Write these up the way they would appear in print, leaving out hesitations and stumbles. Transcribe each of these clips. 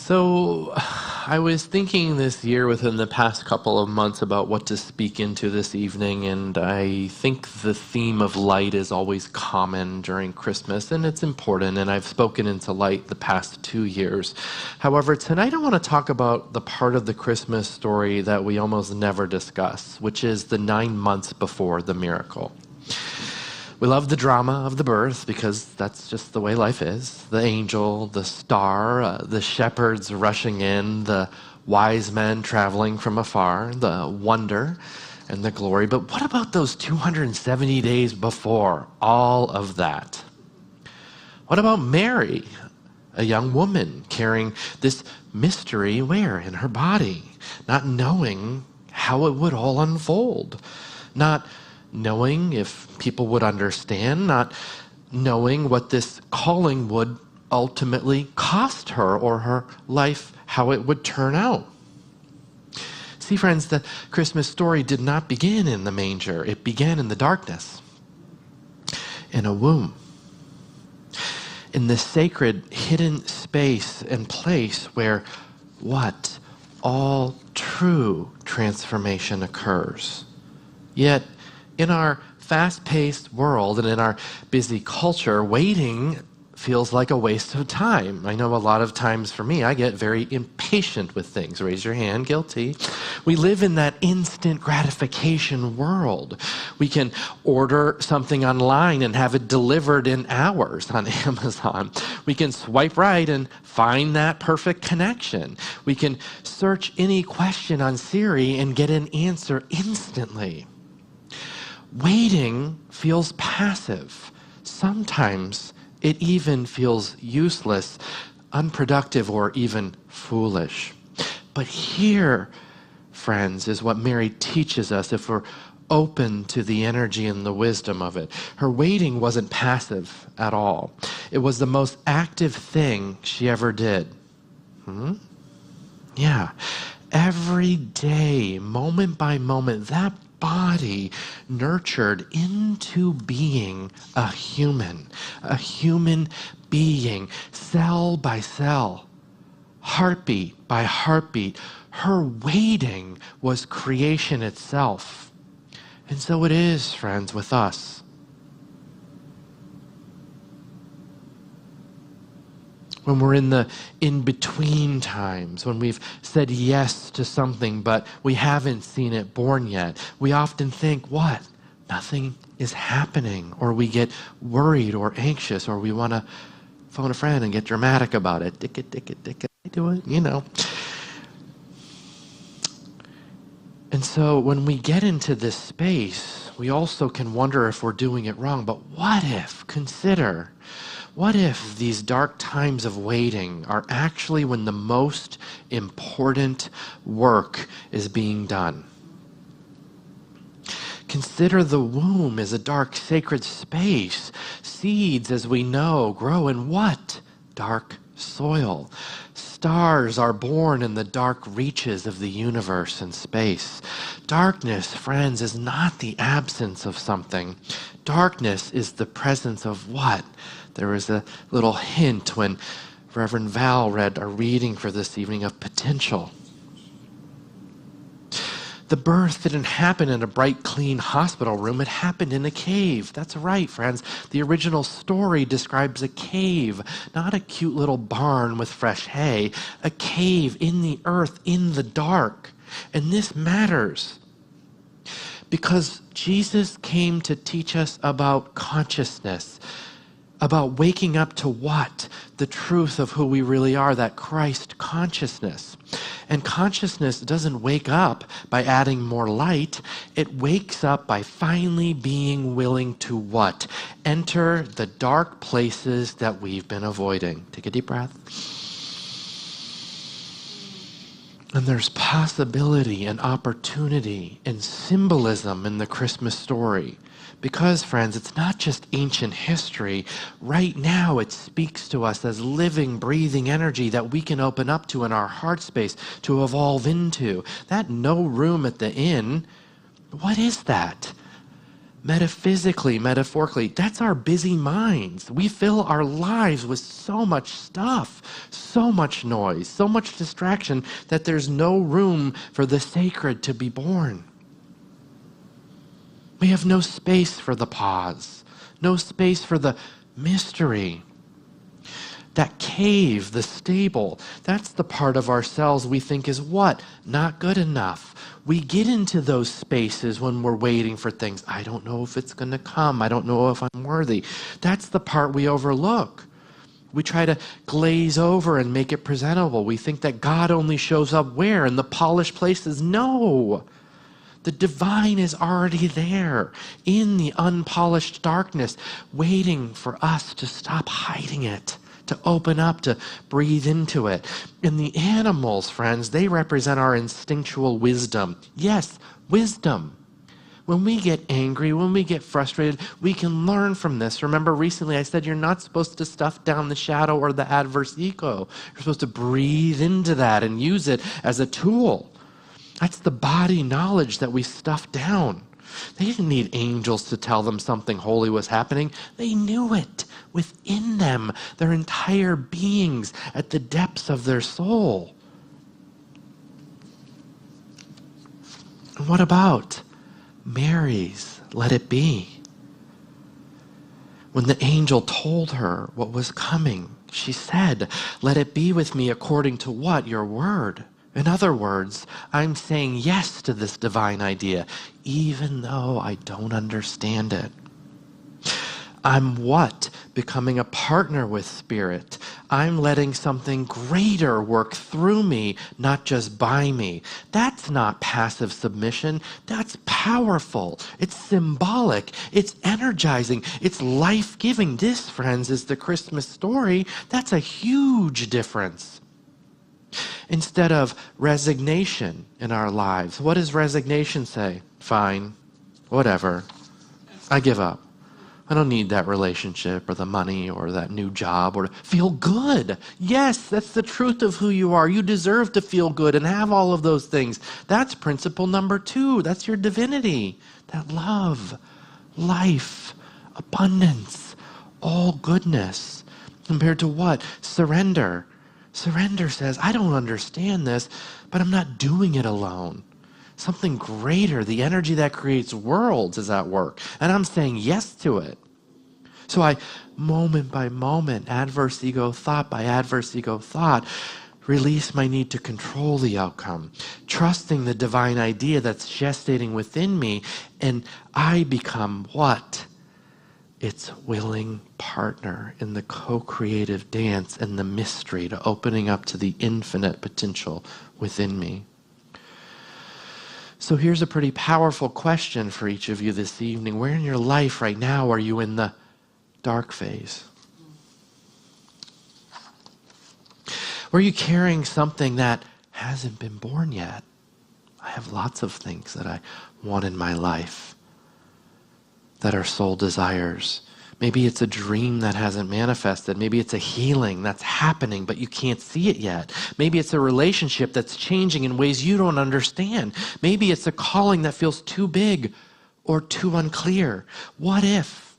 So I was thinking this year within the past couple of months about what to speak into this evening, and I think the theme of light is always common during Christmas, and it's important, and I've spoken into light the past 2 years. However, tonight I want to talk about the part of the Christmas story that we almost never discuss, which is the 9 months before the miracle. We love the drama of the birth because that's just the way life is. The angel, the star, the shepherds rushing in, the wise men traveling from afar, the wonder and the glory. But what about those 270 days before all of that? What about Mary, a young woman carrying this mystery where? In her body, not knowing how it would all unfold, not knowing if people would understand, not knowing what this calling would ultimately cost her or her life, how it would turn out. See, friends, the Christmas story did not begin in the manger. It began in the darkness, in a womb, in the sacred hidden space and place where what? All true transformation occurs. Yet, in our fast-paced world and in our busy culture, waiting feels like a waste of time. I know a lot of times for me, I get very impatient with things. Raise your hand, guilty. We live in that instant gratification world. We can order something online and have it delivered in hours on Amazon. We can swipe right and find that perfect connection. We can search any question on Siri and get an answer instantly. Waiting feels passive. Sometimes it even feels useless, unproductive, or even foolish. But here, friends, is what Mary teaches us if we're open to the energy and the wisdom of it. Her waiting wasn't passive at all. It was the most active thing she ever did. Yeah. Every day, moment by moment, that body nurtured into being a human being, cell by cell, heartbeat by heartbeat. Her waiting was creation itself. And so it is, friends, with us. When we're in the in-between times, when we've said yes to something, but we haven't seen it born yet, we often think, what? Nothing is happening. Or we get worried or anxious, or we want to phone a friend and get dramatic about it. Dick it, I do it, you know. And so when we get into this space, we also can wonder if we're doing it wrong. But what if, consider, what if these dark times of waiting are actually when the most important work is being done? Consider the womb as a dark, sacred space. Seeds, as we know, grow in what? Dark soil. Stars are born in the dark reaches of the universe and space. Darkness, friends, is not the absence of something. Darkness is the presence of what? There was a little hint when Reverend Val read our reading for this evening of potential. The birth didn't happen in a bright, clean hospital room. It happened in a cave. That's right, friends. The original story describes a cave, not a cute little barn with fresh hay. A cave in the earth, in the dark. And this matters because Jesus came to teach us about consciousness, about waking up to what? The truth of who we really are, that Christ consciousness. And consciousness doesn't wake up by adding more light. It wakes up by finally being willing to what? Enter the dark places that we've been avoiding. Take a deep breath. And there's possibility and opportunity and symbolism in the Christmas story. Because, friends, it's not just ancient history. Right now, it speaks to us as living, breathing energy that we can open up to in our heart space to evolve into. That no room at the inn, what is that? Metaphysically, metaphorically, that's our busy minds. We fill our lives with so much stuff, so much noise, so much distraction that there's no room for the sacred to be born. We have no space for the pause, no space for the mystery. That cave, the stable, that's the part of ourselves we think is what? Not good enough. We get into those spaces when we're waiting for things. I don't know if it's going to come. I don't know if I'm worthy. That's the part we overlook. We try to glaze over and make it presentable. We think that God only shows up where? In the polished places. No. The divine is already there in the unpolished darkness, waiting for us to stop hiding it, to open up, to breathe into it. And the animals, friends, they represent our instinctual wisdom. Yes, wisdom. When we get angry, when we get frustrated, we can learn from this. Remember recently I said you're not supposed to stuff down the shadow or the adverse ego. You're supposed to breathe into that and use it as a tool. That's the body knowledge that we stuff down. They didn't need angels to tell them something holy was happening. They knew it within them, their entire beings, at the depths of their soul. And what about Mary's "let it be"? When the angel told her what was coming, she said, "Let it be with me according to what? Your word." In other words, I'm saying yes to this divine idea, even though I don't understand it. I'm what? Becoming a partner with Spirit. I'm letting something greater work through me, not just by me. That's not passive submission. That's powerful. It's symbolic. It's energizing. It's life-giving. This, friends, is the Christmas story. That's a huge difference. Instead of resignation in our lives, what does resignation say? Fine, whatever, I give up. I don't need that relationship or the money or that new job or to feel good. Yes, that's the truth of who you are. You deserve to feel good and have all of those things. That's principle number 2. That's your divinity. That love, life, abundance, all goodness. Compared to what? Surrender. Surrender says, I don't understand this, but I'm not doing it alone. Something greater, the energy that creates worlds, is at work, and I'm saying yes to it. So I, moment by moment, adverse ego thought by adverse ego thought, release my need to control the outcome, trusting the divine idea that's gestating within me, and I become what? Its willing partner in the co-creative dance and the mystery to opening up to the infinite potential within me. So here's a pretty powerful question for each of you this evening. Where in your life right now are you in the dark phase? Where are you carrying something that hasn't been born yet? I have lots of things that I want in my life that are soul desires. Maybe it's a dream that hasn't manifested. Maybe it's a healing that's happening, but you can't see it yet. Maybe it's a relationship that's changing in ways you don't understand. Maybe it's a calling that feels too big or too unclear. What if,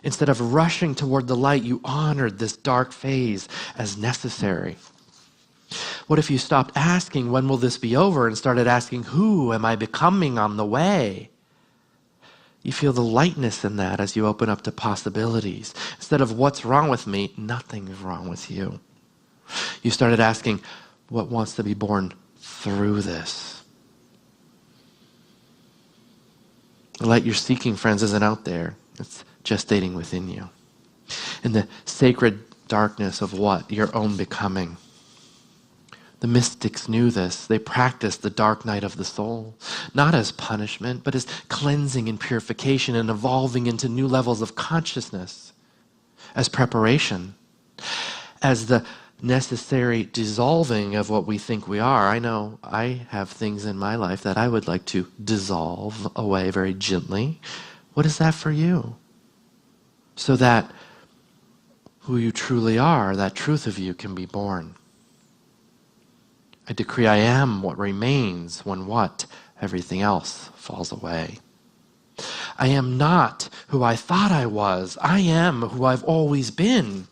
instead of rushing toward the light, you honored this dark phase as necessary? What if you stopped asking, when will this be over, and started asking, who am I becoming on the way? You feel the lightness in that as you open up to possibilities. Instead of what's wrong with me, nothing's wrong with you. You started asking, what wants to be born through this? The light you're seeking, friends, isn't out there. It's gestating within you. In the sacred darkness of what? Your own becoming. The mystics knew this. They practiced the dark night of the soul, not as punishment, but as cleansing and purification and evolving into new levels of consciousness, as preparation, as the necessary dissolving of what we think we are. I know I have things in my life that I would like to dissolve away very gently. What is that for you? So that who you truly are, that truth of you, can be born. I decree I am what remains when what? Everything else falls away. I am not who I thought I was. I am who I've always been.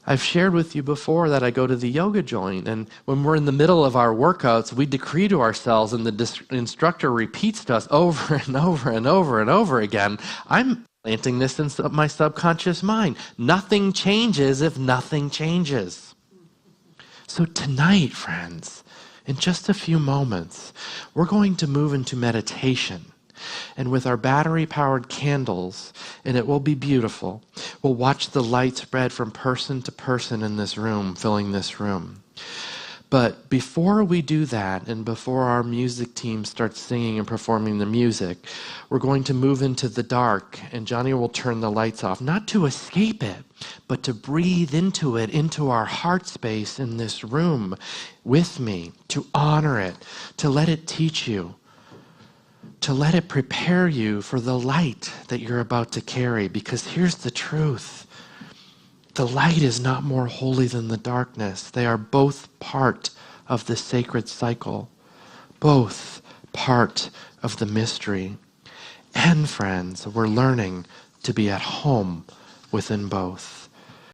I've shared with you before that I go to the yoga joint, and when we're in the middle of our workouts, we decree to ourselves, and the instructor repeats to us over and over and over and over again, I'm planting this in my subconscious mind. Nothing changes if nothing changes. So tonight, friends, in just a few moments, we're going to move into meditation. And with our battery-powered candles, and it will be beautiful, we'll watch the light spread from person to person in this room, filling this room. But before we do that, and before our music team starts singing and performing the music, we're going to move into the dark, and Johnny will turn the lights off, not to escape it, but to breathe into it, into our heart space in this room with me, to honor it, to let it teach you, to let it prepare you for the light that you're about to carry. Because here's the truth. The light is not more holy than the darkness. They are both part of the sacred cycle, both part of the mystery. And friends, we're learning to be at home within both.